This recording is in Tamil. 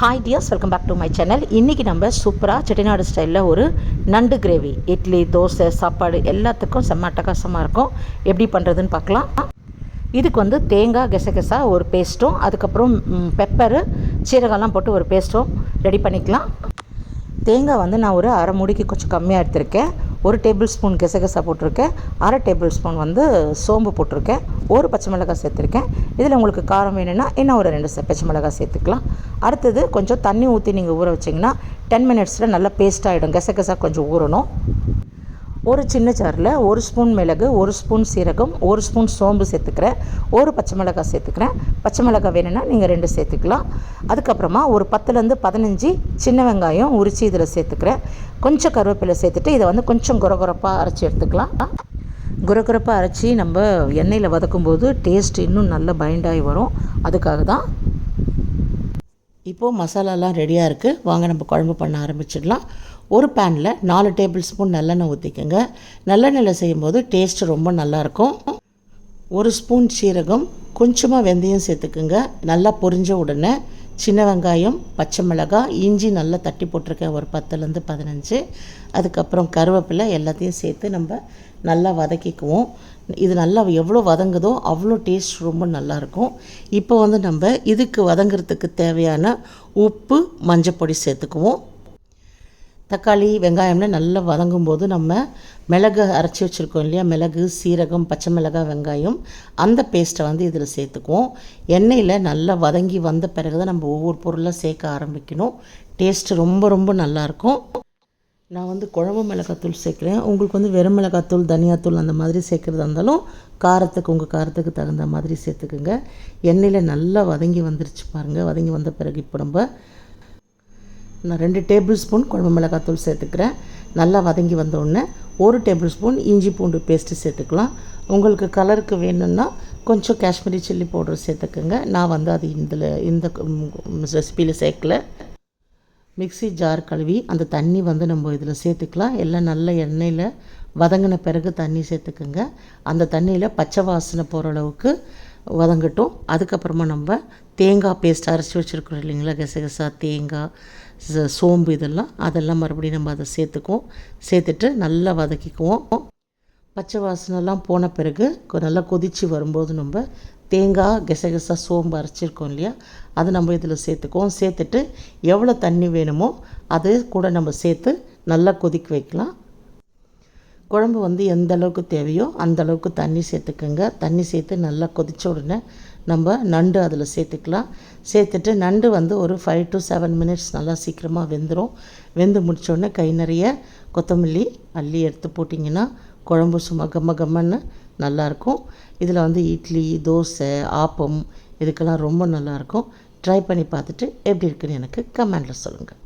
Hi dears, welcome back to my channel. இன்றைக்கி நம்ம சூப்பராக செட்டிநாடு ஸ்டைலில் ஒரு நண்டு கிரேவி இட்லி, தோசை, சாப்பாடு எல்லாத்துக்கும் செம்ம அட்டகாசமாக இருக்கும். எப்படி பண்ணுறதுன்னு பார்க்கலாம். இதுக்கு தேங்காய் கெசகெசா ஒரு பேஸ்ட்டும், அதுக்கப்புறம் பெப்பரு, சீரகம்லாம் போட்டு ஒரு பேஸ்ட்டும் ரெடி பண்ணிக்கலாம். தேங்காய் நான் ஒரு அரை மூடிக்கு கொஞ்சம் கம்மியாக எடுத்திருக்கேன். 1 டேபிள் ஸ்பூன் கெசகெசா போட்டிருக்கேன். அரை டேபிள் ஸ்பூன் சோம்பு போட்டிருக்கேன். ஒரு பச்சை மிளகாய் சேர்த்துருக்கேன். இதில் உங்களுக்கு காரம் வேணும்னா இன்னும் ஒரு 2 பச்சை மிளகாய் சேர்த்துக்கலாம். அடுத்தது கொஞ்சம் தண்ணி ஊற்றி நீங்கள் ஊற வச்சிங்கன்னா 10 மினிட்ஸில் நல்லா பேஸ்ட் ஆகிடும். கெசகெசா கொஞ்சம் ஊறணும். ஒரு சின்ன ஜாரில் 1 ஸ்பூன் மிளகு, 1 ஸ்பூன் சீரகம், 1 ஸ்பூன் சோம்பு சேர்த்துக்கிறேன். ஒரு பச்சை மிளகாய் சேர்த்துக்கிறேன். பச்சை மிளகாய் வேணும்னா நீங்கள் 2 சேர்த்துக்கலாம். அதுக்கப்புறமா ஒரு 10லேருந்து 15 சின்ன வெங்காயம் உரித்து இதில் சேர்த்துக்கிறேன். கொஞ்சம் கருவேப்பிலை சேர்த்துட்டு இதை கொஞ்சம் குறகுறப்பாக அரைச்சி எடுத்துக்கலாம். குறகுறப்பாக அரைச்சி நம்ம எண்ணெயில் வதக்கும்போது டேஸ்ட் இன்னும் நல்லா பைண்டாகி வரும். அதுக்காக தான். இப்போது மசாலாலாம் ரெடியாக இருக்குது. வாங்க நம்ம குழம்பு பண்ண ஆரம்பிச்சிடலாம். ஒரு பேனில் 4 டேபிள் ஸ்பூன் நல்லெண்ணெய் ஊற்றிக்கோங்க. நல்லெண்ணெயில் செய்யும்போது டேஸ்ட்டு ரொம்ப நல்லாயிருக்கும். 1 ஸ்பூன் சீரகம், கொஞ்சமாக வெந்தயம் சேர்த்துக்குங்க. நல்லா பொரிஞ்ச உடனே சின்ன வெங்காயம், பச்சை மிளகாய், இஞ்சி நல்லா தட்டி போட்டிருக்கேன் ஒரு 10லேருந்து 15. அதுக்கப்புறம் கருவேப்பிலை எல்லாத்தையும் சேர்த்து நம்ம நல்லா வதக்கிக்குவோம். இது நல்லா எவ்வளோ வதங்குதோ அவ்வளோ டேஸ்ட் ரொம்ப நல்லாயிருக்கும். இப்போ நம்ம இதுக்கு வதங்கிறதுக்கு தேவையான உப்பு, மஞ்சப்பொடி சேர்த்துக்குவோம். தக்காளி, வெங்காயம்லாம் நல்லா வதங்கும் போது நம்ம மிளகு அரைச்சி வச்சுருக்கோம் இல்லையா, மிளகு, சீரகம், பச்சை மிளகாய், வெங்காயம், அந்த பேஸ்ட்டை இதில் சேர்த்துக்குவோம். எண்ணெயில் நல்லா வதங்கி வந்த பிறகு தான் நம்ம ஒவ்வொரு பொருளாக சேர்க்க ஆரம்பிக்கணும். டேஸ்ட்டு ரொம்ப ரொம்ப நல்லாயிருக்கும். நான் குழம்பு மிளகாத்தூள் சேர்க்குறேன். உங்களுக்கு வெறும் மிளகாத்தூள், தனியாத்தூள் அந்த மாதிரி சேர்க்குறதா இருந்தாலும் காரத்துக்கு உங்கள் காரத்துக்கு தகுந்த மாதிரி சேர்த்துக்குங்க. எண்ணெயில் நல்லா வதங்கி வந்துருச்சு பாருங்கள். வதங்கி வந்த பிறகு இப்போ நான் 2 டேபிள் ஸ்பூன் குழம்பு மிளகாத்தூள் சேர்த்துக்கிறேன். நல்லா வதங்கி வந்தோடனே 1 டேபிள் ஸ்பூன் இஞ்சி பூண்டு பேஸ்ட்டு சேர்த்துக்கலாம். உங்களுக்கு கலருக்கு வேணும்னா கொஞ்சம் காஷ்மீரி சில்லி பவுடர் சேர்த்துக்குங்க. நான் அது இந்த ரெசிப்பியில் சேர்க்கல. மிக்ஸி ஜார் கழுவி அந்த தண்ணி நம்ம இதில் சேர்த்துக்கலாம். எல்லாம் நல்ல எண்ணெயில் வதங்கின பிறகு தண்ணி சேர்த்துக்குங்க. அந்த தண்ணியில் பச்சை வாசனை போகிற அளவுக்கு வதங்கட்டும். அதுக்கப்புறமா நம்ம தேங்காய் பேஸ்ட் அரைச்சி வச்சுருக்கிறோம் இல்லைங்களா, கெசகெசா, தேங்காய், சோம்பு, அதெல்லாம் மறுபடியும் நம்ம அதை சேர்த்துக்குவோம். சேர்த்துட்டு நல்லா வதக்கிக்குவோம். பச்சை வாசனைலாம் போன பிறகு நல்லா கொதித்து வரும்போது நம்ம தேங்காய், கெசகெசா, சோம்பு அரைச்சிருக்கோம் இல்லையா, அது நம்ம இதில் சேர்த்துக்குவோம். சேர்த்துட்டு எவ்வளோ தண்ணி வேணுமோ அது கூட நம்ம சேர்த்து நல்லா கொதிக்க வைக்கலாம். குழம்பு எந்த அளவுக்கு தேவையோ அந்த அளவுக்கு தண்ணி சேர்த்துக்குங்க. தண்ணி சேர்த்து நல்லா கொதித்த உடனே நம்ம நண்டு அதில் சேர்த்துக்கலாம். சேர்த்துட்டு நண்டு ஒரு 5 to 7 மினிட்ஸ் நல்லா சீக்கிரமாக வெந்துடும். வெந்து முடித்தோடனே கை நிறைய கொத்தமல்லி அள்ளி எடுத்து போட்டிங்கன்னா குழம்பு சும்மா கம்மன்னு நல்லாயிருக்கும். இதில் இட்லி, தோசை, ஆப்பம் இதுக்கெல்லாம் ரொம்ப நல்லாயிருக்கும். ட்ரை பண்ணி பார்த்துட்டு எப்படி இருக்குன்னு எனக்கு கமெண்டில் சொல்லுங்கள்.